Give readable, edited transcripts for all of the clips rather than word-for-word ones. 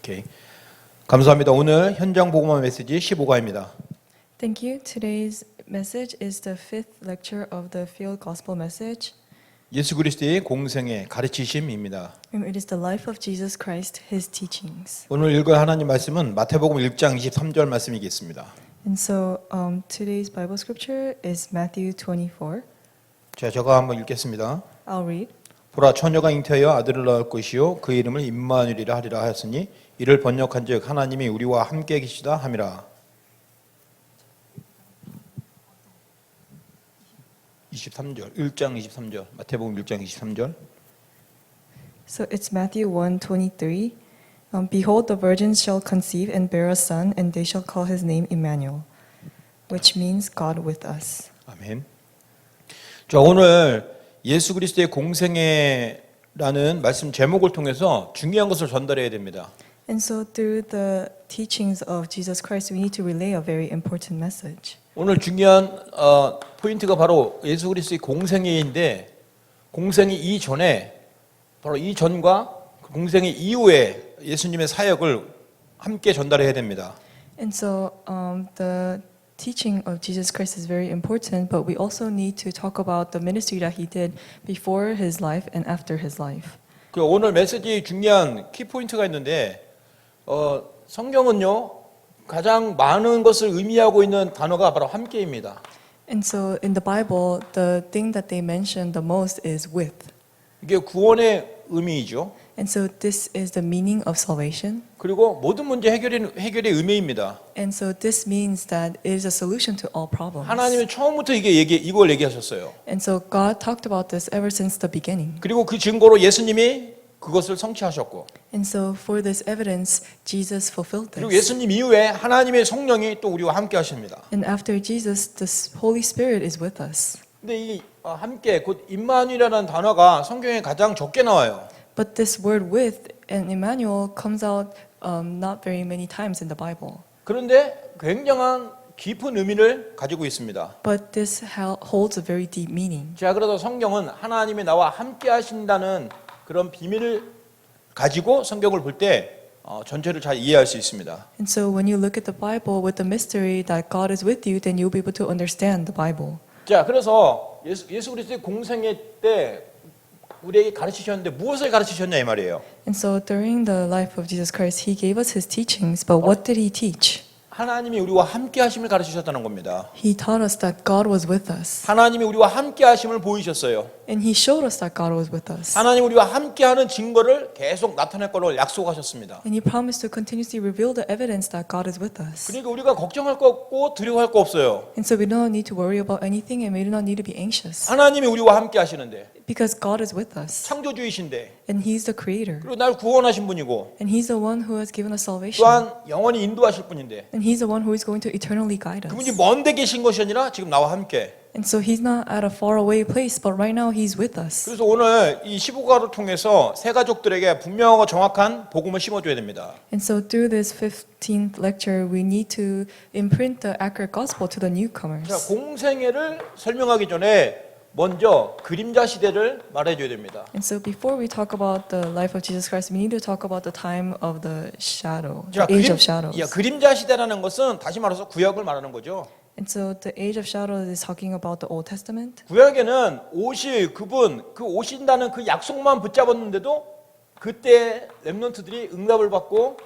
오케이. 감사합니다. 오늘 현장 복음화 메시지 15과입니다. Thank you. Today's message is the fifth lecture of the Field Gospel Message. 예수 그리스도의 공생의 가르치심입니다. It is the life of Jesus Christ, His teachings. 오늘 읽을 하나님 말씀은 마태복음 1장 23절 말씀이겠습니다. And so today's Bible scripture is Matthew 24. 제가 한번 읽겠습니다. I'll read. 보라 처녀가 잉태하여 아들을 낳을 것이요 그 이름을 임마누엘이라 하리라 하였으니 이를 번역한즉 하나님이 우리와 함께 계시다 함이라. 23절 1장 23절 마태복음 1장 23절. So it's Matthew 1:23. Behold, the virgin shall conceive and bear a son, and they shall call his name Emmanuel, which means God with us. 아멘. 자, 오늘 예수 그리스도의 공생애라는 말씀 제목을 통해서 중요한 것을 전달해야 됩니다. And so through the teachings of Jesus Christ, we need to relay a very important message. 오늘 중요한 포인트가 바로 예수 그리스도의 공생애인데 공생애 이전에 바로 이전과 공생애 이후에 예수님의 사역을 함께 전달해야 됩니다. And so the teaching of Jesus Christ is very important, but we also need to talk about the ministry that he did before his life and after his life. 그 오늘 메시지 중요한 키 포인트가 있는데 성경은요 가장 많은 것을 의미하고 있는 단어가 바로 함께입니다. And so in the Bible, the thing that they mention the most is with. 이게 구원의 의미이죠. And so this is the meaning of salvation. 그리고 모든 문제 해결의 의미입니다. And so this means that it is a solution to all problems. 하나님은 처음부터 이걸 얘기하셨어요. And so God talked about this ever since the beginning. 그리고 그 증거로 예수님이 그것을 성취하셨고, And so for this evidence, Jesus fulfilled 그리고 this. 예수님 이후에 하나님의 성령이 또 우리와 함께 하십니다. And after Jesus, the Holy Spirit is with us. 근데 이 함께 곧 임마누엘이라는 단어가 성경에 가장 적게 나와요. But this word with and Emmanuel comes out not very many times in the Bible. 그런데 굉장한 깊은 의미를 가지고 있습니다. But this holds a very deep meaning. 자, 그래서 성경은 하나님이 나와 함께 하신다는 그런 비밀을 가지고 성경을 볼 때 전체를 잘 이해할 수 있습니다. And so when you look at the Bible with the mystery that God is with you, then you'll be able to understand the Bible. 자, 그래서 예수 그리스도의 공생애 때 우리에게 가르치셨는데 무엇을 가르치셨냐 이 말이에요. And so during the life of Jesus Christ, He gave us His teachings, but what did He teach? 하나님이 우리와 함께 하심을 가르치셨다는 겁니다. He taught us that God was with us. 하나님이 우리와 함께 하심을 보이셨어요. And He showed us that God was with us. 하나님 우리와 함께 하는 증거를 계속 나타낼 것을 약속하셨습니다. And He promised to continuously reveal the evidence that God is with us. 그러니까 우리가 걱정할 거 없고 두려워할 거 없어요. And so we do not need to worry about anything, and we do not need to be anxious. 하나님이 우리와 함께 하시는데 Because God is with us. 창조주이신데 And He's the Creator. 그리고 날 구원하신 분이고 And He's the one who has given us salvation. 또한 영원히 인도하실 분인데 And He's the one who is going to eternally guide us. 그분이 먼데 계신 것이 아니라 지금 나와 함께. And so He's not at a faraway place, but right now He's with us. 그래서 오늘 이 15가를 통해서 새 가족들에게 분명하고 정확한 복음을 심어줘야 됩니다. And so through this 15th lecture, we need to imprint the accurate gospel to the 자, newcomers. 공생애를 설명하기 전에 먼저 그림자 시대를 말해줘야 됩니다. And so before we talk about the life of Jesus Christ, we need to talk about the time of the shadow, 자, the age of shadows. 그림자 시대라는 것은 다시 말해서 구약을 말하는 거죠. And so the age of shadows is talking about the Old Testament. 구약에는 옷이 그 오신다는 그 약속만 붙잡았는데도 그때 렘넌트들이 응답을 받고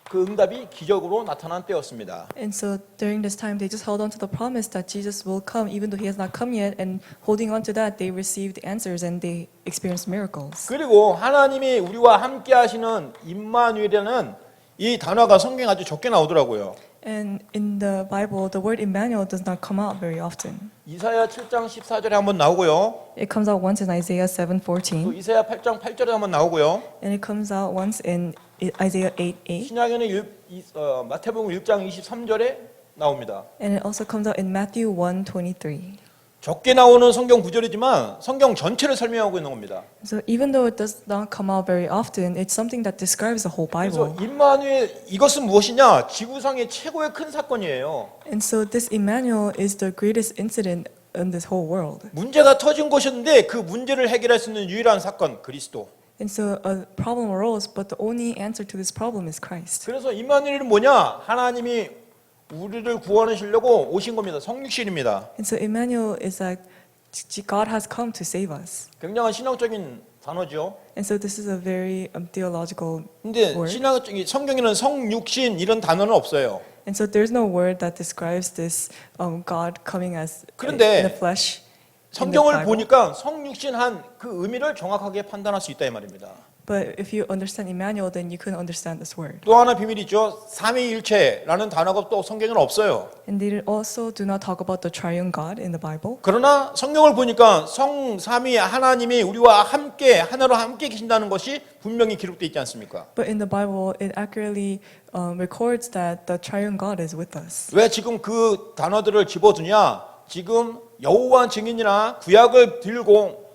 그 응답이 기적으로 나타난 때였습니다. And so during this time, they just held on to the promise that Jesus will come, even though He has not come yet. And holding on to that, they received answers and they experienced miracles. 그리고 하나님이 우리와 함께 하시는 임마누엘이라는 이 단어가 성경에 아주 적게 나오더라고요. And in the Bible, the word Emmanuel does not come out very often. 이사야 7장 14절에 한번 나오고요. It comes out once in Isaiah 또 7:14, 이사야 8장 8절에 한번 나오고요. and it comes out once in Isaiah 8:8, 신약에는 마태복음 1장 23절에 나옵니다. and it also comes out in Matthew 1:23. 적게 나오는 성경 구절이지만 성경 전체를 설명하고 있는 겁니다. So even though it does not come out very often, it's something that describes the whole 그래서 Bible. 임마누엘 이것은 무엇이냐? 지구상의 최고의 큰 사건이에요. And so this Emmanuel is the greatest incident in this whole world. 문제가 터진 것인데 그 문제를 해결할 수 있는 유일한 사건 그리스도. And so a problem arose, but the only answer to this problem is Christ. 그래서 임마누엘은 뭐냐? 하나님이 우리를 구원하시려고 오신 겁니다. 성육신입니다. And so Emmanuel is like God has come to save us. 굉장한 신학적인 단어죠. And so this is a very theological 근데 word. 신학적인 성경에는 성육신 이런 단어는 없어요. And so there's no word that describes this God coming as 그런데 in the flesh. in the 성경을 Bible. 보니까 성육신한 그 의미를 정확하게 판단할 수 있다 이 말입니다. But if you understand Emmanuel, then you can understand this word. 또 하나 비밀이 있죠. 삼위일체라는 단어가 또 성경에는 없어요. And they also do not talk about the triune God in the Bible. 그러나 성경을 보니까 성삼위 하나님이 우리와 함께 하나로 함께 계신다는 것이 분명히 기록되어 있지 않습니까? But in the Bible, it accurately records that the triune God is with us. 왜 지금 그 단어들을 집어두냐? 지금 여호와 증인이나 구약을 들고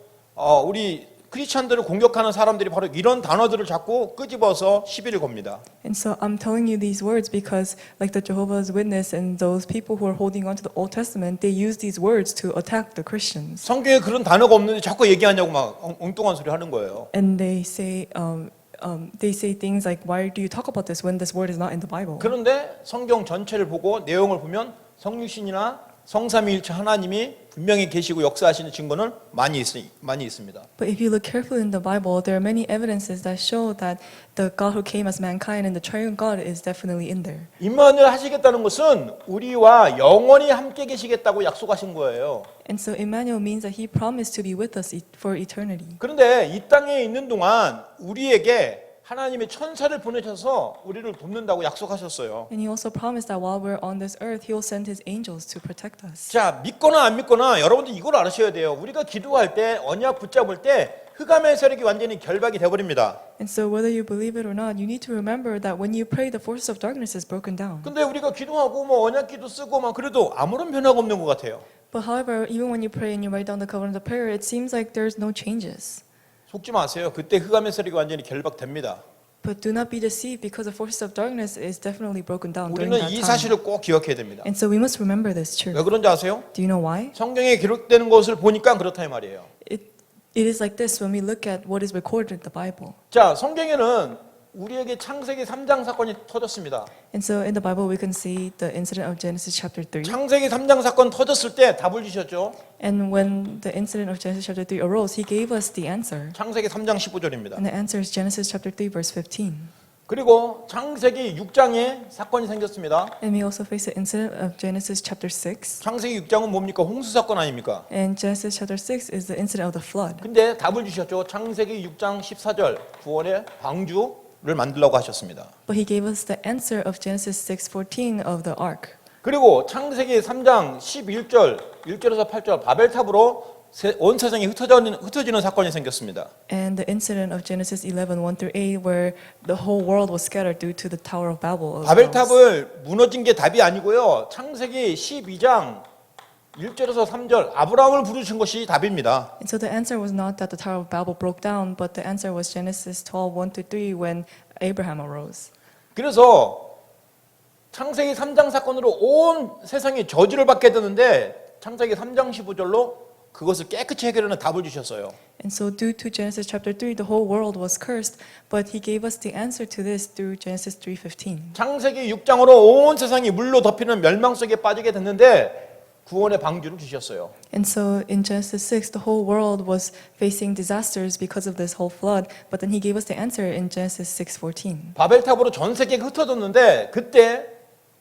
우리 크리스천들을 공격하는 사람들이 바로 이런 단어들을 자꾸 끄집어서 시비를 겁니다. And so I'm telling you these words because, like the Jehovah's Witness and those people who are holding on to the Old Testament, they use these words to attack the Christians. 성경에 그런 단어가 없는데 자꾸 얘기하냐고 막 엉뚱한 소리 하는 거예요. And they say things like, "Why do you talk about this when this word is not in the Bible?" 그런데 성경 전체를 보고 내용을 보면 성육신이나 성삼위일체 하나님이 분명히 계시고 역사하시는 증거는 많이 있습니다. But if you look carefully in the Bible, there are many evidences that show that the God who came as mankind and the triune God is definitely in there. 임마누엘 하시겠다는 것은 우리와 영원히 함께 계시겠다고 약속하신 거예요. And so Emmanuel means that He promised to be with us for eternity. 그런데 이 땅에 있는 동안 우리에게 하나님의 천사를 보내셔서 우리를 돕는다고 약속하셨어요. And He also promised that while we're on this earth, He will send His angels to protect us. 자, 믿거나 안 믿거나 여러분들 이걸 알으셔야 돼요. 우리가 기도할 때 언약 붙잡을 때 흑암의 세력이 완전히 결박이 돼 버립니다. And so whether you believe it or not, you need to remember that when you pray, the forces of darkness is broken down. 근데 우리가 기도하고 뭐 언약기도 쓰고 막 그래도 아무런 변화가 없는 것 같아요. But however, even when you pray and you write down the covenant of prayer, it seems like there's no changes. 속지 마세요. 그때 흑암의 세력이 완전히 결박됩니다. But do not be deceived because the forces of darkness is definitely broken down during 우리는 that 이 time. 사실을 꼭 기억해야 됩니다. And so we must remember this 왜 truth. 그런지 아세요? Do you know why? 성경에 기록되는 것을 보니까 그렇다 이 말이에요. It is like this when we look at what is recorded in the Bible. 자, 성경에는 우리에게 창세기 3장 사건이 터졌습니다. And so in the Bible we can see the incident of Genesis chapter 3. 창세기 3장 사건 터졌을 때 답을 주셨죠. And when the incident of Genesis chapter 3 arose, He gave us the answer. 창세기 3장 15절입니다. And the answer is Genesis chapter 3 verse 15. 그리고 창세기 6장에 사건이 생겼습니다. And we also face the incident of Genesis chapter 6. 창세기 6장은 뭡니까? 홍수 사건 아닙니까? And Genesis chapter 6 is the incident of the flood. 근데 답을 주셨죠. 창세기 6장 14절 구원의 방주를 만들라고 하셨습니다. But He gave us the answer of Genesis 6:14 of the ark. 그리고 창세기 3장 11절 1절에서 8절 바벨탑으로 온 세상이 흩어지는 사건이 생겼습니다. And the incident of Genesis 11:1 through 8, where the whole world was scattered due to the Tower of Babel. 바벨탑을 무너진 게 답이 아니고요. 창세기 12장 1절에서 3절 아브라함을 부르신 것이 답입니다. And so the answer was not that the Tower of Babel broke down, but the answer was Genesis 12:1 through 3, when Abraham arose. 그래서 창세기 3장 사건으로 온 세상이 저주를 받게 되는데 창세기 3장 15절로 그것을 깨끗이 해결하는 답을 주셨어요. And so due to Genesis chapter 3, the whole world was cursed, but He gave us the answer to this through Genesis 3:15. 창세기 6장으로 온 세상이 물로 덮이는 멸망 속에 빠지게 됐는데 구원의 방주를 주셨어요. And so in Genesis 6, the whole world was facing disasters because of this whole flood, but then He gave us the answer in Genesis 6:14. 바벨탑으로 전 세계가 흩어졌는데 그때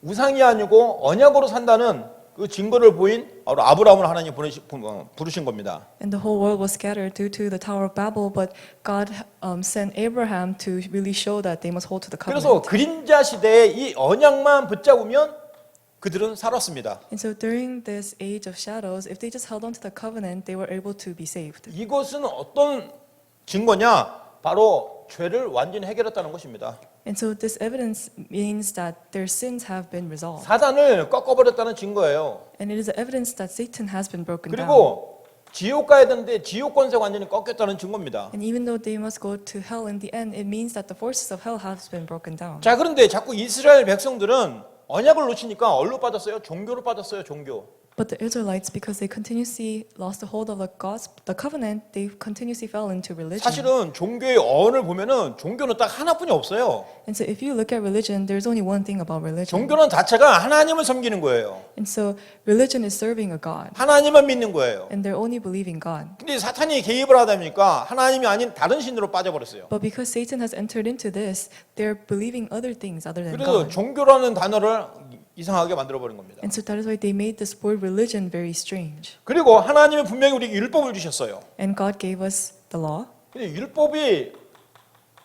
우상이 아니고 언약으로 산다는 그 증거를 보인 아브라함을 하나님 부르신 겁니다. And the whole world was scattered due to the Tower of Babel, but God sent Abraham to really show that they must hold to the 그래서 covenant. 그림자 시대에 이 언약만 붙잡으면 그들은 살았습니다. And so during this age of shadows, if they just held on to the covenant, they were able to be saved. 이것은 어떤 증거냐? 바로 죄를 완전히 해결했다는 것입니다. And so this evidence means that their sins have been resolved. 사단을 꺾어버렸다는 증거예요. And it is evidence that Satan has been broken down. 그리고 지옥 가야 되는데 지옥 권세가 완전히 꺾였다는 증거입니다. And even though they must go to hell in the end, it means that the forces of hell have been broken down. 자, 그런데 자꾸 이스라엘 백성들은 언약을 놓치니까 어디로 빠졌어요? 종교로 빠졌어요, 종교. But the Israelites, because they continuously lost the hold of the covenant, they continuously fell into religion. 사실은 종교의 어원을 보면은 종교는 딱 하나뿐이 없어요. And so if you look at religion, there's only one thing about religion. 종교는 자체가 하나님을 섬기는 거예요. And so religion is serving a God. 하나님만 믿는 거예요. And they're only believing God. 근데 사탄이 개입을 하다 보니까 하나님이 아닌 다른 신으로 빠져버렸어요. But because Satan has entered into this, they're believing other things other than 그래서 God. 종교라는 단어를 이상하게 만들어버린 겁니다. And so that is why they made this word religion very strange. 그리고 하나님은 분명히 우리에게 율법을 주셨어요. And God gave us the law. 근데 율법이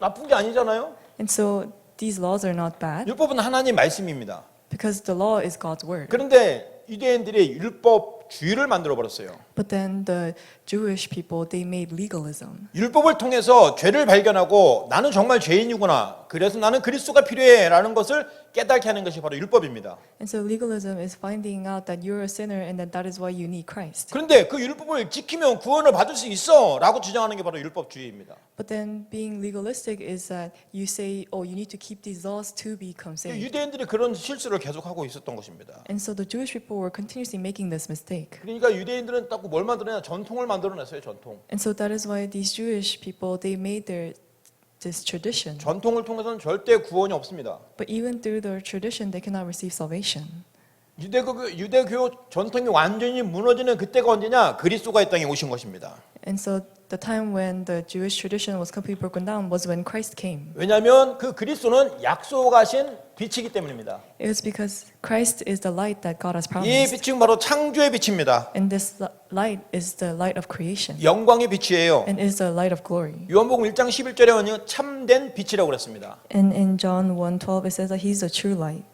나쁜 게 아니잖아요. And so these laws are not bad 율법은 하나님 말씀입니다. because the law is God's word. 그런데 유대인들이 율법주의를 만들어버렸어요. But then the Jewish people, they made legalism. 율법을 통해서 죄를 발견하고 나는 정말 죄인이구나. 그래서 나는 그리스도가 필요해라는 것을 깨닫게 하는 것이 바로 율법입니다. And so legalism is finding out that you're a sinner and that is why you need Christ. 그런데 그 율법을 지키면 구원을 받을 수 있어라고 주장하는 게 바로 율법주의입니다. But then being legalistic is that you say, oh, you need to keep these laws to become saved. 유대인들이 그런 실수를 계속하고 있었던 것입니다. And so the Jewish people were continuously making this mistake. 그러니까 유대인들은 딱 뭘 만들어냐? 전통을 만들어냈어요. 전통. And so that is why these Jewish people, they made this tradition. 전통을 통해서는 절대 구원이 없습니다. But even through their tradition, they cannot receive salvation. 유대교 전통이 완전히 무너지는 그때가 언제냐? 그리스도가 이 땅에 오신 것입니다. And so the time when the Jewish tradition was completely broken down was when Christ came. 왜냐하면 그 그리스도는 약속하신 빛이기 때문입니다. It was because Christ is the light that God has 이 promised. 빛은 바로 창조의 빛입니다. And this light is the light of creation. 영광의 빛이에요. And is the light of glory. 요한복음 1장 11절에는 참된 빛이라고 그랬습니다. And in John 1:12 it says that he's the true light.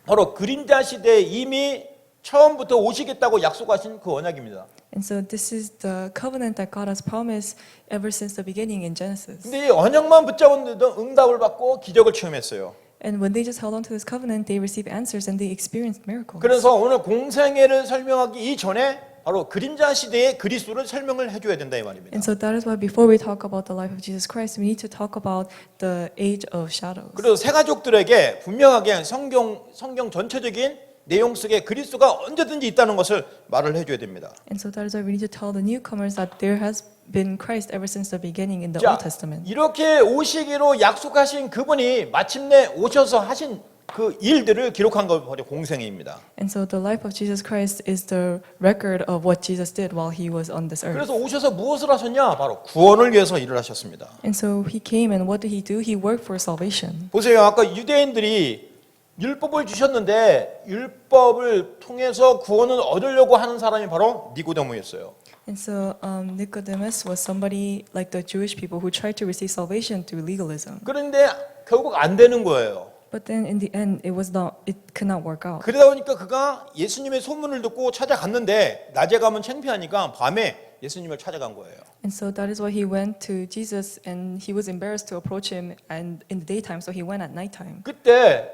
바로 그림자 시대에 이미 처음부터 오시겠다고 약속하신 그 언약입니다. And so this is the covenant that God has promised ever since the beginning in Genesis. 근데 이 언약만 붙잡았는데도 응답을 받고 기적을 체험했어요. And when they just held on to this covenant, they received answers and they experienced miracles. 그래서 오늘 공생애를 설명하기 이전에 바로 그림자 시대의 그리스도를 설명을 해줘야 된다 이 말입니다. And so that is why before we talk about the life of Jesus Christ, we need to talk about the age of shadows. 그리고 새 가족들에게 분명하게 성경 전체적인 내용 속에 그리스도가 언제든지 있다는 것을 말을 해줘야 됩니다. And so that is why we need to tell the newcomers that there has been Christ ever since the beginning in the 자, Old Testament. 이렇게 오시기로 약속하신 그분이 마침내 오셔서 하신 그 일들을 기록한 것 바로 공생애입니다. And so the life of Jesus Christ is the record of what Jesus did while he was on this earth. 그래서 오셔서 무엇을 하셨냐? 바로 구원을 위해서 일을 하셨습니다. And so he came and what did he do? He worked for salvation. 보세요. 아까 유대인들이 율법을 주셨는데 율법을 통해서 구원을 얻으려고 하는 사람이 바로 니고데모였어요. And so Nicodemus was somebody like the Jewish people who tried to receive salvation through legalism. 그런데 결국 안 되는 거예요. But then in the end, it could not work out. 그러다 보니까 그가 예수님의 소문을 듣고 찾아갔는데 낮에 가면 창피하니까 밤에 예수님을 찾아간 거예요. And so that is why he went to Jesus and he was embarrassed to approach him and in the daytime, so he went at nighttime. 그때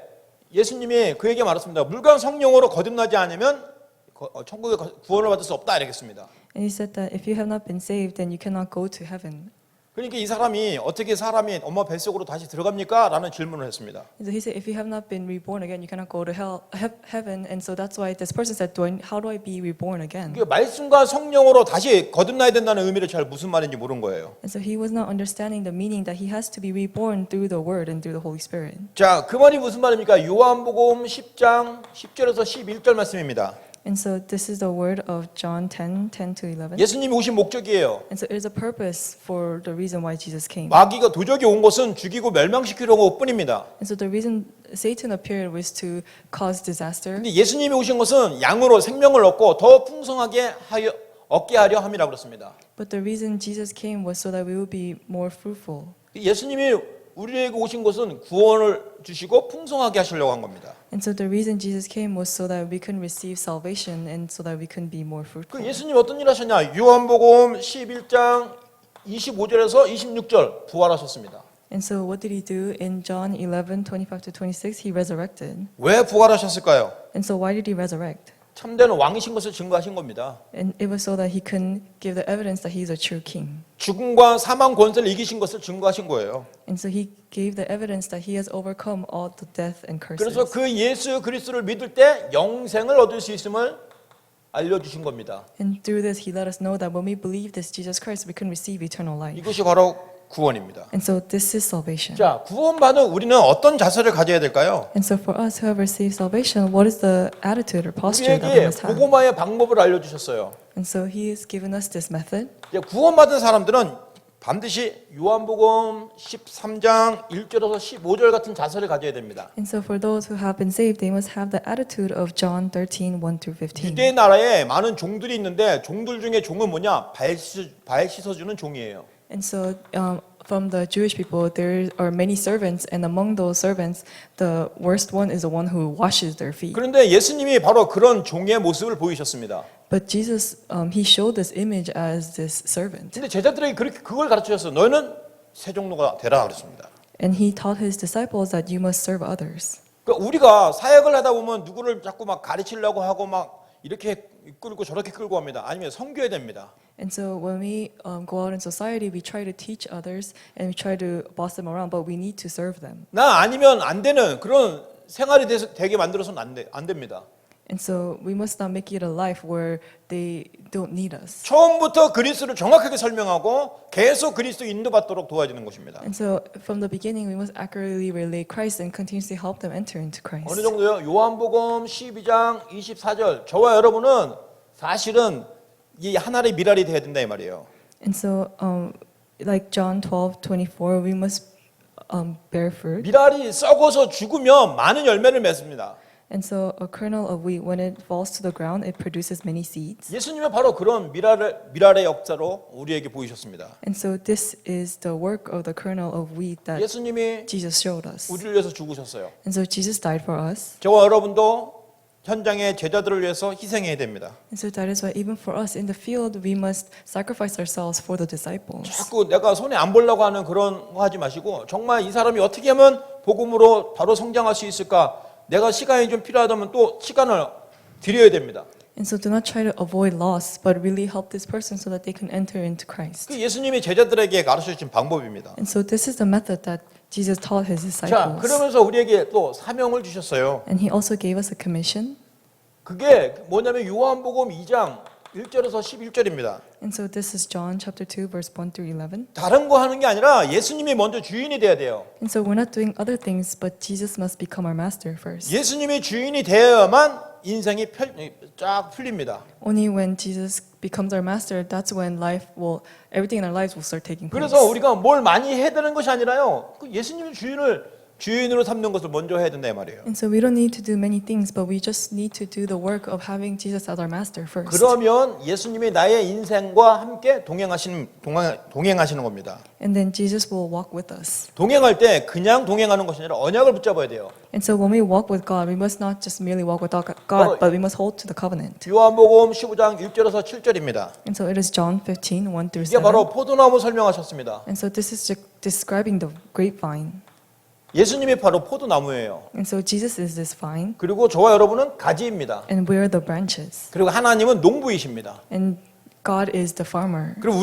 예수님이 그에게 말했습니다. 물과 성령으로 거듭나지 않으면 천국에 구원을 받을 수 없다 이랬습니다. And he said that if you have not been saved, then you cannot go to heaven. 그러니까 이 사람이 어떻게 사람이 엄마 뱃속으로 다시 들어갑니까? 라는 질문을 했습니다. And so he said, if you have not been reborn again, you cannot go to heaven. And so that's why this person said, how do I be reborn again? 그러니까 말씀과 성령으로 다시 거듭나야 된다는 의미를 잘 무슨 말인지 모른 거예요. And so he was not understanding the meaning that he has to be reborn through the Word and through the Holy Spirit. 자, 그 말이 무슨 말입니까? 요한복음 10장 10절에서 11절 말씀입니다. And so this is the word of John 10:10 to 11. 예수님이 오신 목적이에요. And so it is a purpose for the reason why Jesus came. 마귀가 도적이 온 것은 죽이고 멸망시키려고 뿐입니다. And so the reason Satan appeared was to cause disaster. 근데 예수님이 오신 것은 양으로 생명을 얻고 더 풍성하게 얻게 하려 함이라고 그랬습니다. But the reason Jesus came was so that we would be more fruitful. 예수님이 우리에게 오신 것은 구원을 주시고 풍성하게 하시려고 한 겁니다. And so the reason Jesus came was so that we can receive salvation and so that we can be more fruitful. 그 예수님 어떤 일 하셨냐? 요한복음 11장 25절에서 26절 부활하셨습니다. And so what did he do in John 11:25 to 26? He resurrected. 왜 부활하셨을까요? And so why did he resurrect? 참된 왕이신 것을 증거하신 겁니다. And it was so that he can give the evidence that he is a true king. 죽음과 사망 권세를 이기신 것을 증거하신 거예요. And so he gave the evidence that he has overcome all the death and curses. 그래서 그 예수 그리스도를 믿을 때 영생을 얻을 수 있음을 알려주신 겁니다. And through this, he let us know that when we believe this Jesus Christ, we can receive eternal life. 이것이 바로 구원입니다. And so this is salvation. 자, 구원받은 우리는 어떤 자세를 가져야 될까요? And so for us who have received salvation, what is the attitude or posture that we 우리에게 must have? 복음화의 방법을 알려주셨어요. And so he has given us this method. 이제 구원받은 사람들은 반드시 요한복음 13장 1절에서 15절 같은 자세를 가져야 됩니다. And so for those who have been saved, they must have the attitude of John 13, 1 through 15. 유대 나라에 많은 종들이 있는데 종들 중에 종은 뭐냐? 발 씻어주는 종이에요. And so from the Jewish people, there are many servants, and among those servants, the worst one is the one who washes their feet. 그런데 예수님이 바로 그런 종의 모습을 보이셨습니다. But Jesus, he showed this image as this servant. 근데 제자들에게 그렇게 그걸 가르치셨어요. 너희는 새 종로가 되라 그랬습니다. And he taught his disciples that you must serve others. 그러니까 우리가 사역을 하다 보면 누구를 자꾸 막 가르치려고 하고 막 이렇게 끌고 저렇게 끌고 합니다. 아니면 섬겨야 됩니다. And so when we go out in society, we try to teach others and we try to boss them around, but we need to serve them. 나 아니면 안 되는 그런 생활이 되게 만들어서는 안 됩니다. And so we must not make it a life where they don't need us. 처음부터 그리스도를 정확하게 설명하고 계속 그리스도 인도받도록 도와주는 것입니다. And so from the beginning, we must accurately relate Christ and continuously help them enter into Christ. 어느 정도요? 요한복음 12장 24절 저와 여러분은 사실은 이 하나의 미랄이 돼야 된다 이 말이에요. And so, like John 12:24, we must bear fruit. 미랄이 썩어서 죽으면 많은 열매를 맺습니다. And so, a kernel of wheat, when it falls to the ground, it produces many seeds. 예수님은 바로 그런 미랄의 역사로 우리에게 보이셨습니다. And so, this is the work of the kernel of wheat that 예수님이 Jesus showed us. 우리를 위해서 죽으셨어요. And so, Jesus died for us. 저와 여러분도 현장의 제자들을 위해서 희생해야 됩니다. And so, that is why even for us in the field, we must sacrifice ourselves for the disciples. 자꾸 내가 손에 안 보려고 하는 그런 거 하지 마시고 정말 이 사람이 어떻게 하면 복음으로 바로 성장할 수 있을까? 내가 시간이 좀 필요하다면 또 시간을 드려야 됩니다. And so, do not try to avoid loss, but really help this person so that they can enter into Christ. 그 예수님이 제자들에게 가르쳐주신 방법입니다. And so, this is the method that Jesus taught his 자, disciples. 그러면서 우리에게 또 사명을 주셨어요. And he also gave us a commission. 그게 뭐냐면 요한복음 2장 1절에서 11절입니다. And so this is John chapter 2 verse 1 through 11. 다른 거 하는 게 아니라 예수님이 먼저 주인이 돼야 돼요. And so we're not doing other things, but Jesus must become our master first. 예수님이 주인이 되어야만 인생이 쫙 풀립니다. Only when Jesus becomes our master, that's when everything in our lives will start taking place. 그래서 우리가 뭘 많이 해야 되는 것이 아니라요. 그 예수님이 주인으로 삼는 것을 먼저 해야 된다 이 말이에요. And so we don't need to do many things, but we just need to do the work of having Jesus as our master first. 그러면 예수님이 나의 인생과 함께 동행하시는 겁니다. And then Jesus will walk with us. 동행할 때 그냥 동행하는 것이 아니라 언약을 붙잡아야 돼요. And so when we walk with God, we must not just merely walk with God, but we must hold to the covenant. 요한복음 15장 1절에서 7절입니다. And so it is John 15, 1 through 이게 7. 바로 포도나무 설명하셨습니다. And so this is describing the grapevine. 예수님이 바로 포도나무예요. And so Jesus is this vine, 그리고 저와 여러분은 가지입니다. and we're the branches. 그리고 하나님은 농부이십니다. And God is the farmer. 그리고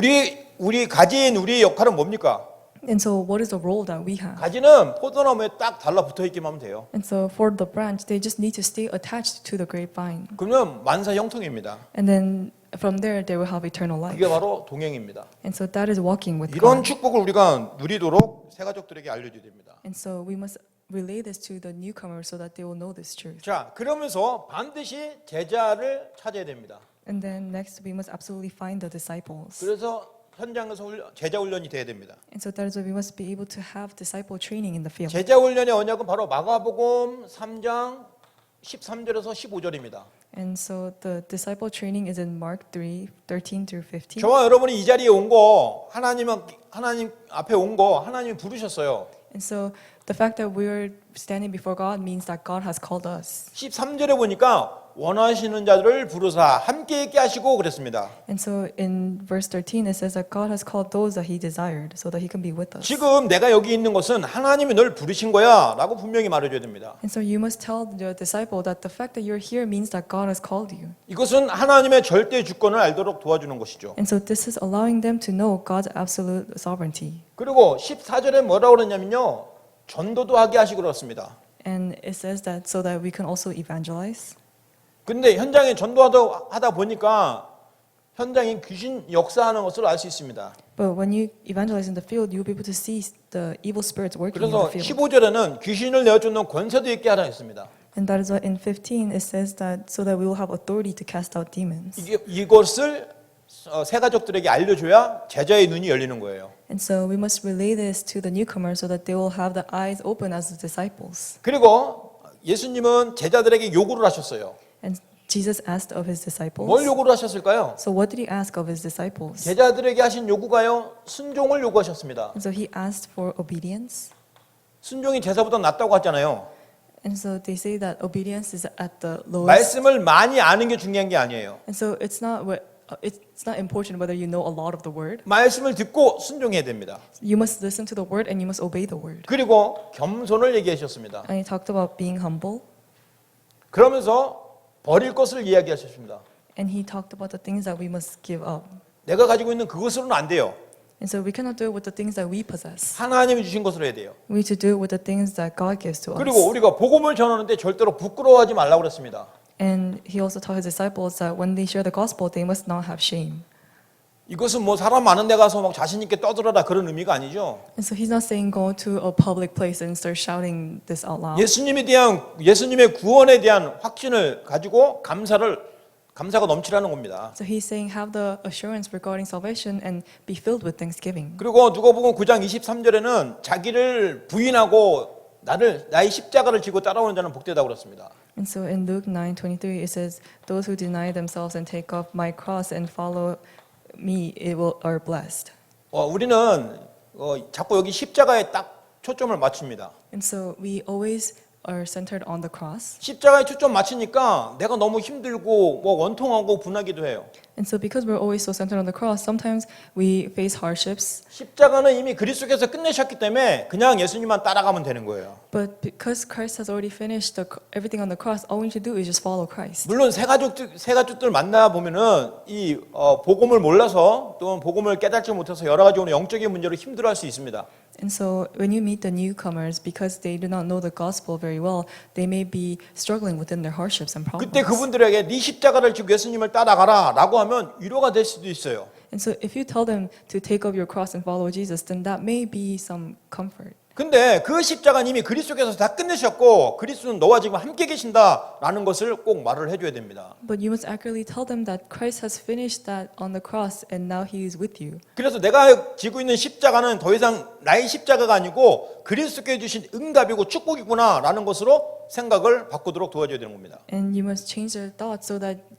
우리 가지인 우리의 역할은 뭡니까? And so what is the role that we have? 가지는 포도나무에 딱 달라붙어 있기만 하면 돼요. And so for the branch, they just need to stay attached to the grapevine. 그러면 만사 형통입니다. And then from there, they will have eternal life. 이게 바로 동행입니다. And so that is walking with 이런 God. 축복을 우리가 누리도록 새 가족들에게 알려줘야 됩니다. And so we must relay this to the newcomers so that they will know this truth. 자, 그러면서 반드시 제자를 찾아야 됩니다. And then next, we must absolutely find the disciples. 그래서 현장에서 제자 훈련이 돼야 됩니다. And so that is why we must be able to have disciple training in the field. 제자 훈련의 언약은 바로 마가복음 3장 13절에서 15절입니다. And so the disciple training is in Mark 3, 13 through 15. 저와 여러분이 이 자리에 온 거 하나님 앞에 온 거 하나님이 부르셨어요. And so the fact that we're standing before God means that God has called us. 13절에 보니까 원하시는 자들을 부르사 함께 있게 하시고 그랬습니다. And so in verse 13 it says that God has called those that he desired so that he can be with us. 지금 내가 여기 있는 것은 하나님이 널 부르신 거야 라고 분명히 말해줘야 됩니다. And so you must tell the disciple that the fact that you're here means that God has called you. 이것은 하나님의 절대 주권을 알도록 도와주는 것이죠. And so this is allowing them to know God's absolute sovereignty. 그리고 14절에 뭐라고 그러냐면요. 전도도 하게 하시고 그렇습니다. And it says that so that we can also evangelize. 근데 현장에 전도하다 보니까 현장에 귀신 역사하는 것을 알 수 있습니다. But when you evangelize in the field, you'll be able to see the evil spirits working in 그래서 the field. 15절에는 귀신을 내어주는 권세도 있게 하라 했습니다. And that is why in 15 it says that so that we will have authority to cast out demons. 이것을 새 가족들에게 알려줘야 제자의 눈이 열리는 거예요. And so we must relay this to the newcomers so that they will have the eyes open as the disciples. 그리고 예수님은 제자들에게 요구를 하셨어요. And Jesus asked of his 뭘 disciples. 요구를 하셨을까요? So what did he ask of his disciples? 제자들에게 하신 요구가요, 순종을 요구하셨습니다. And so he asked for obedience. 순종이 제사보다 낫다고 하잖아요. And so they say that obedience is at the lowest. 말씀을 많이 아는 게 중요한 게 아니에요. And so it's not important whether you know a lot of the word. 말씀을 듣고 순종해야 됩니다. You must listen to the word and you must obey the word. 그리고 겸손을 얘기하셨습니다. And he talked about being humble. 그러면서 버릴 것을 이야기하셨습니다. And he talked about the things that we must give up. 내가 가지고 있는 그것으로는 안 돼요. And so we cannot do it with the things that we possess. 하나님이 주신 것으로 해야 돼요. We need to do it with the things that God gives to 그리고 us. 우리가 복음을 전하는데 절대로 부끄러워하지 말라고 그랬습니다. And he also taught his disciples that when they share the gospel, they must not have shame. 이것은 뭐 사람 많은 데 가서 막 자신 있게 떠들어라 그런 의미가 아니죠. And so he's not saying go to a public place and start shouting this out loud. 예수님의 구원에 대한 확신을 가지고 감사가 넘치라는 겁니다. So he's saying have the assurance regarding salvation and be filled with thanksgiving. 그리고 누가복음 9장 23절에는 자기를 부인하고 나의 십자가를 지고 따라오는 자는 복되다고 그랬습니다. And so in Luke 9:23 it says, "Those who deny themselves and take up my cross and follow me, are blessed." 우리는 자꾸 여기 십자가에 딱 초점을 맞춥니다. And so we always are centered on the cross. 십자가에 초점 맞추니까 내가 너무 힘들고 뭐 원통하고 분하기도 해요. And so because we're always so centered on the cross, sometimes we face hardships. 십자가는 이미 그리스도께서 끝내셨기 때문에 그냥 예수님만 따라가면 되는 거예요. But because Christ has already finished everything on the cross, all we need to do is just follow Christ. 물론 새 가족들 만나 보면은 이 복음을 몰라서 또 복음을 깨닫지 못해서 여러 가지 오는 영적인 문제로 힘들어할 수 있습니다. And so when you meet the newcomers, because they do not know the gospel very well, they may be struggling within their hardships and problems. 그때 그분들에게 네 십자가를 지고 예수님을 따라가라라고 하면 위로가 될 수도 있어요. And so if you tell them to take up your cross and follow Jesus, then that may be some comfort. 근데 그 십자가는 이미 그리스도께서 다 끝내셨고 그리스도는 너와 지금 함께 계신다라는 것을 꼭 말을 해줘야 됩니다. But you must accurately tell them that Christ has finished that on the cross and now he is with you. 그래서 내가 지고 있는 십자가는 더 이상 나의 십자가가 아니고 그리스도께 주신 응답이고 축복이구나라는 것으로 생각을 바꾸도록 도와줘야 되는 겁니다. And you must change their thoughts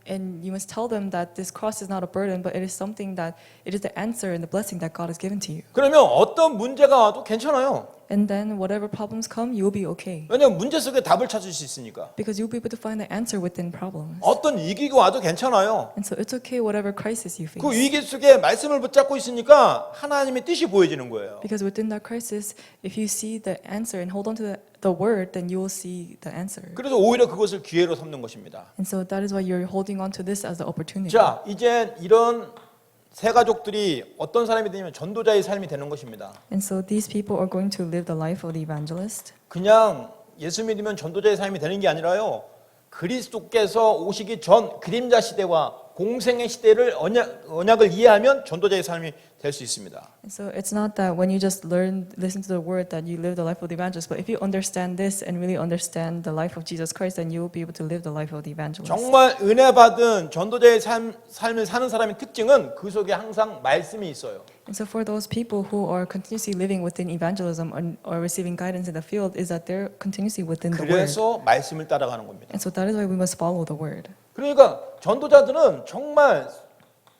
and you must tell them that this cross is not a burden, but it is something that it is the answer and the blessing that God has given to you. 그러면 어떤 문제가 와도 괜찮아요. And then whatever problems come, you'll be okay. 왜냐하면 문제 속에 답을 찾을 수 있으니까. Because you'll be able to find the answer within problems. 어떤 위기가 와도 괜찮아요. And so it's okay whatever crisis you face. 그 위기 속에 말씀을 붙잡고 있으니까 하나님의 뜻이 보여지는 거예요. Because within that crisis, if you see the answer and hold on to the word, then you will see the answer. 그래서 오히려 그것을 기회로 삼는 것입니다. And so that is why you're holding on to this as the opportunity. 자, 이제 이런 새 가족들이 어떤 사람이 되냐면 전도자의 삶이 되는 것입니다. And so these people are going to live the life of the evangelist. 그냥 예수 믿으면 전도자의 삶이 되는 게 아니라요. 그리스도께서 오시기 전 그림자 시대와 공생의 시대를 언약을 이해하면 전도자의 삶이 될 수 있습니다. And so it's not that when you just listen to the word that you live the life of the evangelist, but if you understand this and really understand the life of Jesus Christ, then you will be able to live the life of the evangelist. 정말 은혜 받은 전도자의 삶을 사는 사람의 특징은 그 속에 항상 말씀이 있어요. And so for those people who are continuously living within evangelism or receiving guidance in the field, is that they're continuously within the word. 그래서 말씀을 따라가는 겁니다. And so that is why we must follow the word. 그러니까 전도자들은 정말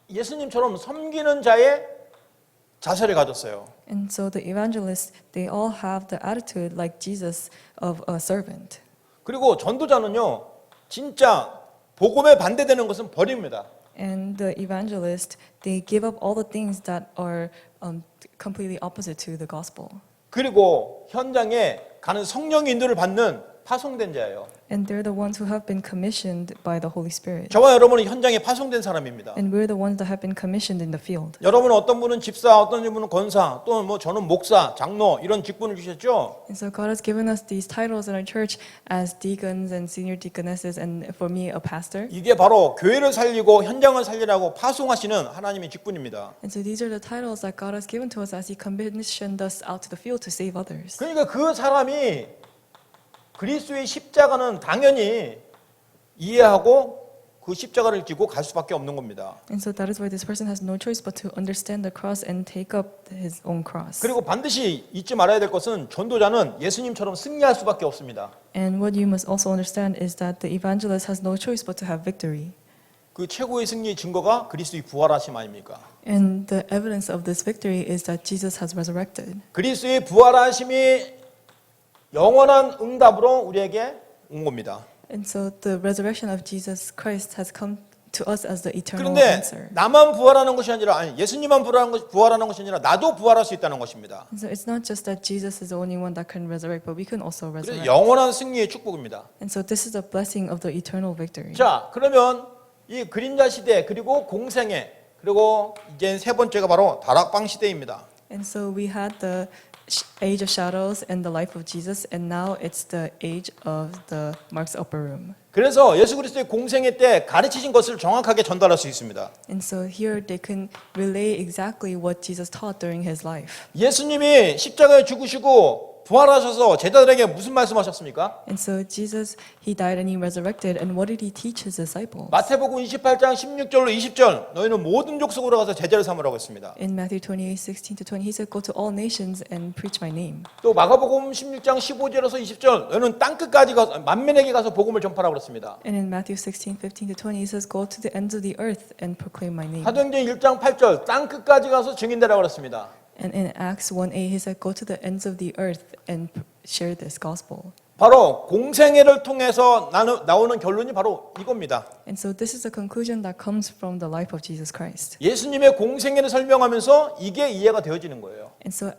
예수님처럼 섬기는 자의 자세를 가졌어요. And so the evangelists, they all have the attitude like Jesus of a servant. 그리고 전도자는요, 진짜 복음에 반대되는 것은 버립니다. And the evangelist, they give up all the things that are completely opposite to the gospel. 그리고 현장에 가는 성령의 인도를 받는 파송된 자예요. And they're the ones who have been commissioned by the Holy Spirit. 저와 여러분은 현장에 파송된 사람입니다. And we're the ones that have been commissioned in the field. 여러분 어떤 분은 집사, 어떤 분은 권사, 또 뭐 저는 목사, 장로 이런 직분을 주셨죠. And so God has given us these titles in our church as deacons and senior deaconesses, and for me, a pastor. 이게 바로 교회를 살리고 현장을 살리라고 파송하시는 하나님의 직분입니다. And so these are the titles that God has given to us as He commissioned us out to the field to save others. 그러니까 그 사람이 그리스도의 십자가는 당연히 이해하고 그 십자가를 지고 갈 수밖에 없는 겁니다. And so that is why this person has no choice but to understand the cross and take up his own cross. 그리고 반드시 잊지 말아야 될 것은 전도자는 예수님처럼 승리할 수밖에 없습니다. And what you must also understand is that the evangelist has no choice but to have victory. 그 최고의 승리의 증거가 그리스도의 부활하심 아닙니까? And the evidence of this victory is that Jesus has resurrected. 그리스도의 부활하심이 영원한 응답으로 우리에게 온 겁니다. And so the resurrection of Jesus Christ has come to us as the eternal 그런데 answer. 나만 부활하는 것이 아니라 아니 예수님만 부활하는 것이 아니라 나도 부활할 수 있다는 것입니다. And so it's not just that Jesus is the only one that can resurrect, but we can also 그래서 resurrect. 영원한 승리의 축복입니다. And so this is a blessing of the eternal victory. 자, 그러면 이 그림자 시대 그리고 공생애 그리고 이제 세 번째가 바로 다락방 시대입니다. And so we had the age of shadows and the life of Jesus, and now it's the age of the Mark's upper room. 그래서 예수 그리스도의 공생애 때 가르치신 것을 정확하게 전달할 수 있습니다. And so here they can relay exactly what Jesus taught during his life. 예수님이 십자가에 죽으시고 부활하셔서 제자들에게 무슨 말씀하셨습니까? And so Jesus, he died and he resurrected, and what did he teach his disciples? 마태복음 28장 16절로 20절 너희는 모든 족속으로 가서 제자를 삼으라고 했습니다. In Matthew 28:16-20, he said, "Go to all nations and preach my name." 또 마가복음 16장 15절에서 20절 너희는 땅 끝까지 가서 만민에게 가서 복음을 전파라고 그랬습니다. And in Matthew 16:15-20, he says, "Go to the ends of the earth and proclaim my name." 사도행전 1장 8절 땅 끝까지 가서 증인되라고 그랬습니다. And in Acts 1:8, he said, "Go to the ends of the earth and share this gospel." 바로 공생애를 통해서 나오는 결론이 바로 이겁니다. And so this is the conclusion that comes from the life of Jesus Christ. 예수님의 공생애를 설명하면서 이게 이해가 되어지는 거예요. And so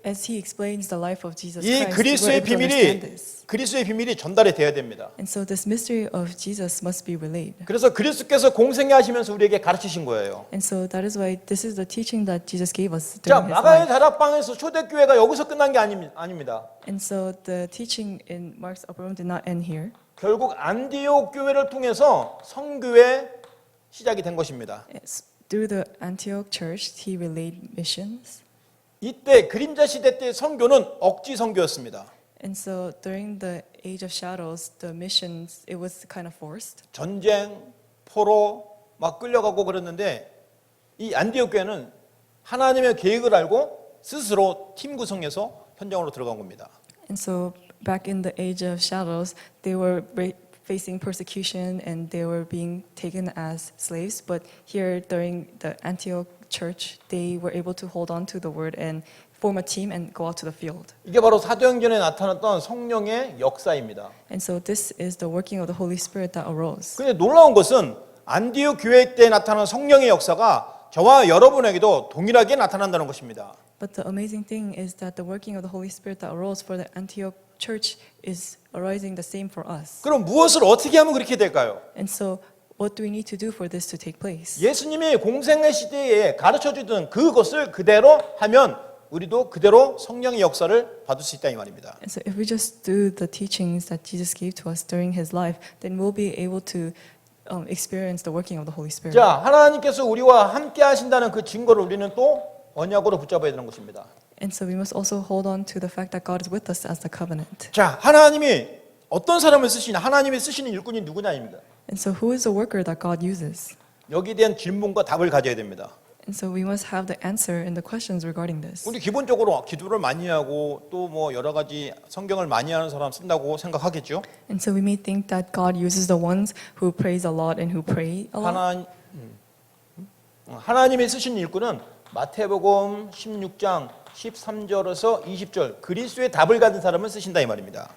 as he explains the life of Jesus 이 Christ, we're 그리스도의 able to understand this. 그리스도의 비밀이 전달이 돼야 됩니다. And so this mystery of Jesus must be relayed. 그래서 그리스도께서 공생애 하시면서 우리에게 가르치신 거예요. And so that is why this is the teaching that Jesus gave us 자, during his 마가의 life. 다락방에서 초대교회가 여기서 끝난 게 아닙니다. And so the teaching in Mark's upper room did not end here. 결국 안디옥 교회를 통해서 성교회 시작이 된 것입니다. It's through the Antioch church, he relayed missions. 이때 그림자 시대 때 성교는 억지 성교였습니다. And so during the age of shadows, the missions, it was kind of forced. 전쟁, 포로 막 끌려가고 그랬는데 이 안디옥 교회는 하나님의 계획을 알고 스스로 팀 구성해서 현장으로 들어간 겁니다. And so back in the age of shadows, they were facing persecution and they were being taken as slaves. But here during the Antioch church, they were able to hold on to the word and form a team and go out to the field. 이게 바로 사도행전에 나타났던 성령의 역사입니다. And so this is the working of the Holy Spirit that arose. 근데 놀라운 것은 안디옥 교회 때 나타난 성령의 역사가 저와 여러분에게도 동일하게 나타난다는 것입니다. But the amazing thing is that the working of the Holy Spirit that arose for the Antioch church is arising the same for us. 그럼 무엇을 어떻게 하면 그렇게 될까요? And so what do we need to do for this to take place? 예수님이 공생애 시대에 가르쳐 주던 그것을 그대로 하면 우리도 그대로 성령의 역사를 받을 수 있다 이 말입니다. And so if we just do the teachings that Jesus gave to us during his life, then we'll be able to experience the working of the Holy Spirit. 자, 하나님께서 우리와 함께 하신다는 그 증거를 우리는 또 언약으로 붙잡아야 되는 것입니다. And so we must also hold on to the fact that God is with us as the covenant. 자, 하나님이 어떤 사람을 쓰시냐? 하나님이 쓰시는 일꾼이 누구냐입니다. And so who is the worker that God uses? 여기에 대한 질문과 답을 가져야 됩니다. And so we must have the answer and the questions regarding this. 우리 기본적으로 기도를 많이 하고 또 뭐 여러 가지 성경을 많이 하는 사람 쓴다고 생각하겠죠. And so we may think that God uses the ones who praise a lot and who pray a lot. 하나님이 쓰신 일꾼은 마태복음 16장 13절에서 20절 그리스도의 답을 가진 사람을 쓰신다 이 말입니다.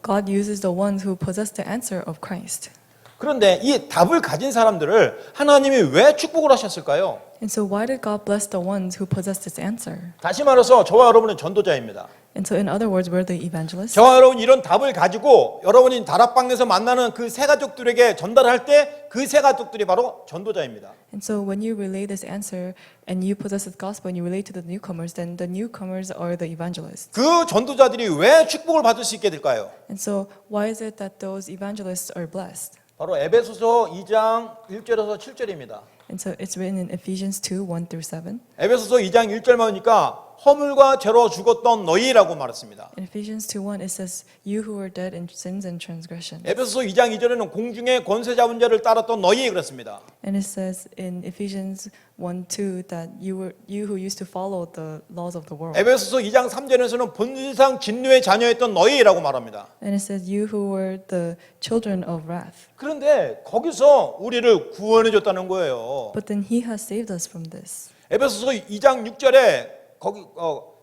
God uses the ones who possess the answer of Christ. 그런데 이 답을 가진 사람들을 하나님이 왜 축복을 하셨을까요? And so why did God bless the ones who possess this answer? 다시 말해서 저와 여러분은 전도자입니다. And so in other words, we're the evangelists. 저와 여러분 이런 답을 가지고 여러분이 다락방에서 만나는 그 새 가족들에게 전달할 때 그 새 가족들이 바로 전도자입니다. And so when you relay this answer and you possess the gospel and you relate to the newcomers, then the newcomers are the evangelists. 그 전도자들이 왜 축복을 받을 수 있게 될까요? And so why is it that those evangelists are blessed? 바로 에베소서 2장 1절에서 7절입니다. And so it's written in Ephesians 2, 1 through 7. 에베소서 2장 1절만 보니까 허물과 죄로 죽었던 너희라고 말했습니다. In Ephesians 2, 1, it says, you who were dead in sins and transgression. 에베소서 2장 2절에는 공중의 권세 잡은 자를 따랐던 너희 그랬습니다. And it says in Ephesians 1, 2, that you who used to follow the laws of the world. 에베소서 2장 3절에서는 본질상 진노의 자녀였던 너희라고 말합니다. And it says, you who were the children of wrath. 그런데 거기서 우리를 구원해 줬다는 거예요. But then he has saved us from this. 에베소서 2장 6절에 거기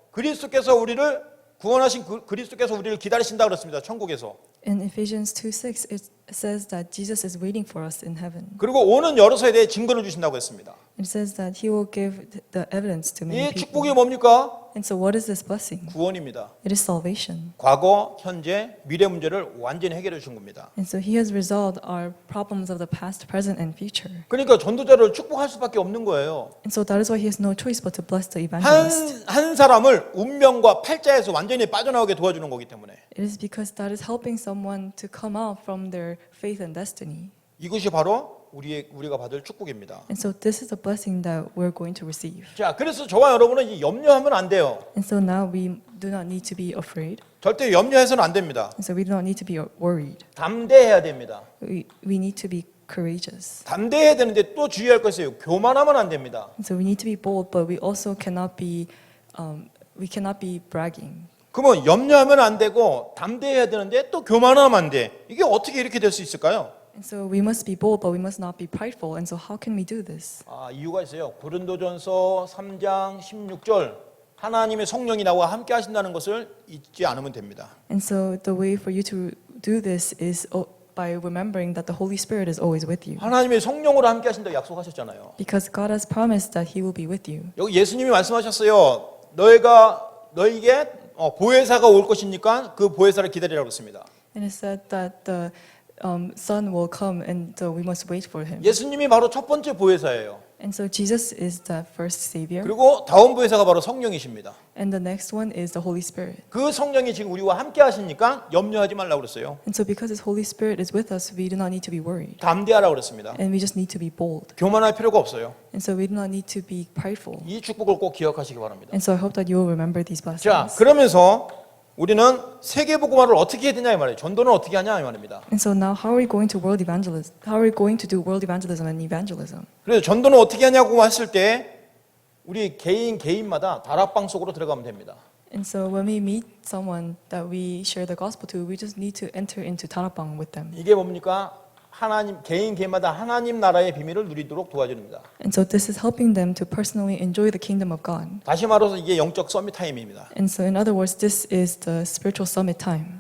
그리스도께서 우리를 구원하신 그리스도께서 우리를 기다리신다 그랬습니다. 천국에서. In Ephesians 2:6, it says that Jesus is waiting for us in heaven. 그리고 오는 여러서에 대해 증거를 주신다고 했습니다. It says that He will give the evidence to many 이 people. 축복이 뭡니까? And so, what is this blessing? 구원입니다. It is salvation. 과거, 현재, 미래 문제를 완전히 해결해 주신 겁니다. And so, He has resolved our problems of the past, present, and future. 그러니까 전도자를 축복할 수밖에 없는 거예요. And so, that is why He has no choice but to bless the evangelist. 한 사람을 운명과 팔자에서 완전히 빠져나오게 도와주는 거기 때문에 It is because that is helping someone to come out from their faith and destiny. 이것이 바로 우리가 받을 축복입니다. And so, this is a blessing that we're going to receive. 자, 그래서 저와 여러분은 이 염려하면 안 돼요. And so, now we do not need to be afraid. 절대 염려해서는 안 됩니다. And so, we do not need to be worried. 담대해야 됩니다. We need to be courageous. 담대해야 되는데 또 주의할 것이 있어요. 교만하면 안 됩니다. And so we need to be bold, but we also cannot be bragging. 그러면 염려하면 안 되고 담대해야 되는데 또 교만하면 안 돼. 이게 어떻게 이렇게 될 수 있을까요? And so we must be bold, but we must not be prideful. And so how can we do this? 이유가 있어요. 고린도전서 3장 16절 하나님의 성령이 나와 함께 하신다는 것을 잊지 않으면 됩니다. And so the way for you to do this is by remembering that the Holy Spirit is always with you. 하나님의 성령으로 함께 하신다고 약속하셨잖아요. Because God has promised that He will be with you. 여기 예수님이 말씀하셨어요. 너에게 보혜사가 올 것이니까 그 보혜사를 기다리라고 했습니다. And it said that the Son will come, and so we must wait for Him. 예수님이 바로 첫 번째 보혜사예요. And so Jesus is the first Savior, 그리고 다음 보혜사가 바로 성령이십니다. and the next one is the Holy Spirit. 그 성령이 지금 우리와 함께 하시니까 염려하지 말라고 그랬어요. And so because His Holy Spirit is with us, we do not need to be worried. 담대하라고 그랬습니다. And we just need to be bold. 교만할 필요가 없어요. And so we do not need to be prideful. 이 축복을 꼭 기억하시기 바랍니다. And so I hope that you will remember these 자, blessings. 그러면서 우리는 세계복음화를 어떻게 해야 되냐 이 말이에요. 전도는 어떻게 하냐 이 말입니다. And so now how are we going to world evangelism? How are we going to do world evangelism and evangelism? 그래서 전도는 어떻게 하냐고 했을 때 우리 개인마다 다락방 속으로 들어가면 됩니다. And so when we meet someone that we share the gospel to, we just need to enter into Tarapang with them. 이게 뭡니까? 개인마다 하나님 나라의 비밀을 누리도록 도와줍니다. And so this is helping them to personally enjoy the kingdom of God. 다시 말해서 이게 영적 서밋 타임입니다. And so in other words, this is the spiritual summit time.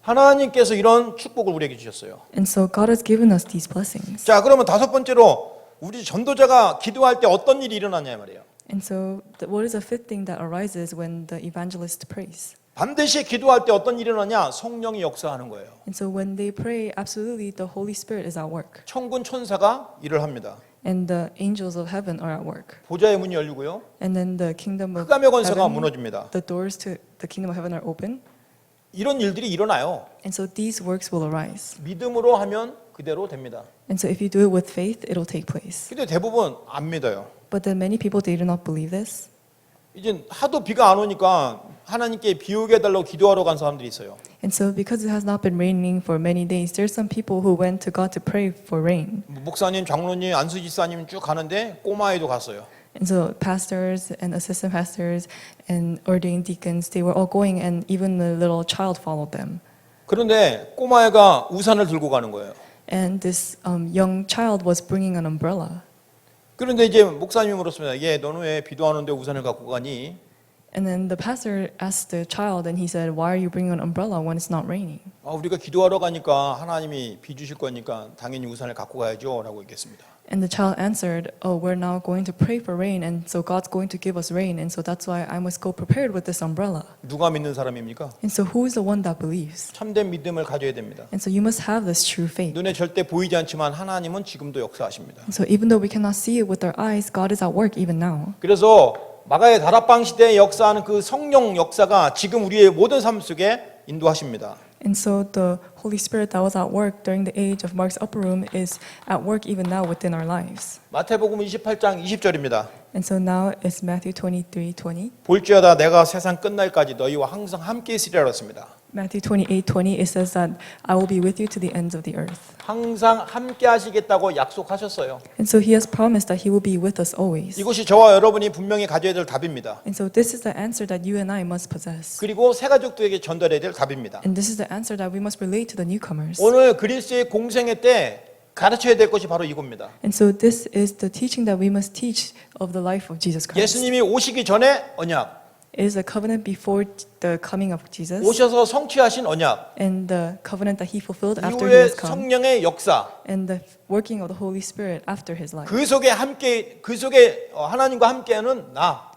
하나님께서 이런 축복을 우리에게 주셨어요. And so God has given us these blessings. 자, 그러면 다섯 번째로 우리 전도자가 기도할 때 어떤 일이 일어나냐 말이에요. And so what is the fifth thing that arises when the evangelist prays? 반드시 기도할 때 어떤 일이 일어나냐? 성령이 역사하는 거예요. And so when they pray, absolutely the Holy Spirit is at work. 천군 천사가 일을 합니다. And the angels of heaven are at work. 보좌의 문이 열리고요. And then the kingdom of 흑암의 권세가 heaven, 무너집니다. the doors to the kingdom of heaven are open. 이런 일들이 일어나요. And so these works will arise. 믿음으로 하면 그대로 됩니다. And so if you do it with faith, it'll take place. 근데 대부분 안 믿어요. But then many people, they do not believe this. 이제 하도 비가 안 오니까 하나님께 비 오게 해달라고 기도하러 간 사람들이 있어요. And so because it has not been raining for many days, there's some people who went to God to pray for rain. 목사님, 장로님, 안수지사님 쭉 가는데 꼬마애도 갔어요. And so pastors and assistant pastors and ordained deacons, they were all going, and even the little child followed them. 그런데 꼬마애가 우산을 들고 가는 거예요. And this young child was bringing an umbrella. 그런데 이제 목사님이 물었습니다. 너는 왜 비도 안 오는데 우산을 갖고 가니? And then the pastor asked the child, and he said, "Why are you bringing an umbrella when it's not raining?" 우리가 기도하러 가니까 하나님이 비 주실 거니까 당연히 우산을 갖고 가야죠 라고 얘기했습니다. And the child answered, "Oh, we're now going to pray for rain, and so God's going to give us rain, and so that's why I must go prepared with this umbrella." 누가 믿는 사람입니까? And so who is the one that believes? 참된 믿음을 가져야 됩니다. And so you must have this true faith. 눈에 절대 보이지 않지만 하나님은 지금도 역사하십니다. And so even though we cannot see it with our eyes, God is at work even now. 그래서 마가의 다락방 시대에 역사하는 그 성령 역사가 지금 우리의 모든 삶 속에 인도하십니다. And so the Holy Spirit that was at work during the age of Mark's upper room is at work even now within our lives. 마태복음 28장 20절입니다. And so now it's Matthew 23:20. 볼지어다 내가 세상 끝날까지 너희와 항상 함께 있으리라 했습니다. Matthew 28:20 it says that I will be with you to the ends of the earth. 항상 함께 하시겠다고 약속하셨어요. And so he has promised that he will be with us always. 이것이 저와 여러분이 분명히 가져야 될 답입니다. And so this is the answer that you and I must possess. 그리고 새가족들에게 전달해야 될 답입니다. And this is the answer that we must relate to the newcomers. 오늘 그리스도의 공생애 때 가르쳐야 될 것이 바로 이겁니다. And so this is the teaching that we must teach of the life of Jesus Christ. 예수님이 오시기 전에 언약, It is a covenant before the coming of Jesus 오셔서 성취하신 언약, and the covenant that he fulfilled after he 이후에 has come 성령의 역사, and the working of the Holy Spirit after his life. 그 속에 함께 그 속에 하나님과 함께하는 나.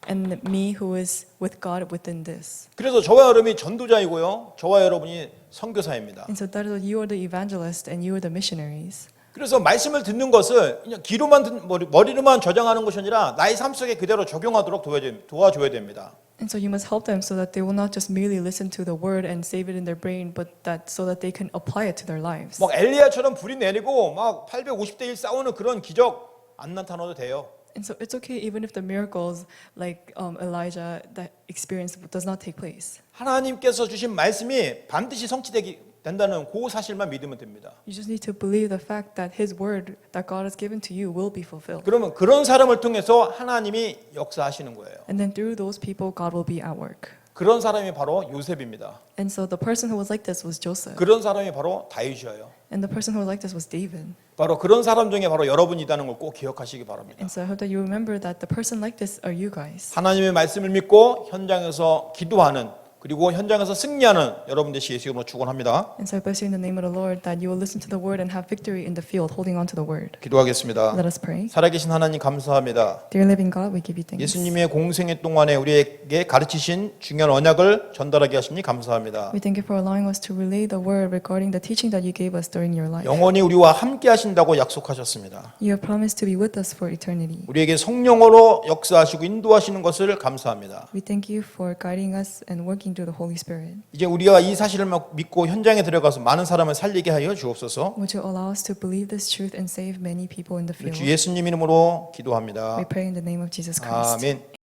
And me who is with God within this. 그래서 저와 여러분이 전도자이고요, 저와 여러분이 선교사입니다. And so that is you are the evangelist and you are the missionaries. 그래서 말씀을 듣는 것을 그냥 귀로만 머리로만 저장하는 것이 아니라 나의 삶 속에 그대로 적용하도록 도와줘야 됩니다. And so you must help them so that they will not just merely listen to the word and save it in their brain, but that so that they can apply it to their lives. 막 엘리야처럼 불이 내리고 막 850대 1 싸우는 그런 기적 안 나타나도 돼요. And so it's okay even if the miracles like Elijah that experienced does not take place. 하나님께서 주신 말씀이 반드시 성취된다는 그 사실만 믿으면 됩니다. You just need to believe the fact that His word that God has given to you will be fulfilled. 그러면 그런 사람을 통해서 하나님이 역사하시는 거예요. And then through those people, God will be at work. 그런 사람이 바로 요셉입니다. And so the person who was like this was Joseph. 그런 사람이 바로 다윗이에요. And the person who was like this was David. 바로 그런 사람 중에 바로 여러분이라는 걸 꼭 기억하시기 바랍니다. And so I hope that you remember that the person like this are you guys. 하나님의 말씀을 믿고 현장에서 기도하는 그리고 현장에서 승리하는 여러분 되시 예수 이름으로 축원합니다. And so I bless you in the name of the Lord that you will listen to the word and have victory in the field, holding on to the word. 기도하겠습니다. Let us pray. 살아계신 하나님 감사합니다. Dear living God, we give you thanks. 예수님의 공생애 동안에 우리에게 가르치신 중요한 언약을 전달하게 하시니 감사합니다. We thank you for allowing us to relay the word regarding the teaching that you gave us during your life. 영원히 우리와 함께 하신다고 약속하셨습니다. You have promised to be with us for eternity. 우리에게 성령으로 역사하시고 인도하시는 것을 감사합니다. We thank you for guiding us and working through the Holy Spirit. 이제 우리가 이 사실을 믿고 현장에 들어가서 많은 사람을 살리게 하여 주옵소서. Would you allow us to believe this truth and save many people in the 주 field? 예수님 이름으로 기도합니다. We pray in the name of Jesus Christ. 아멘.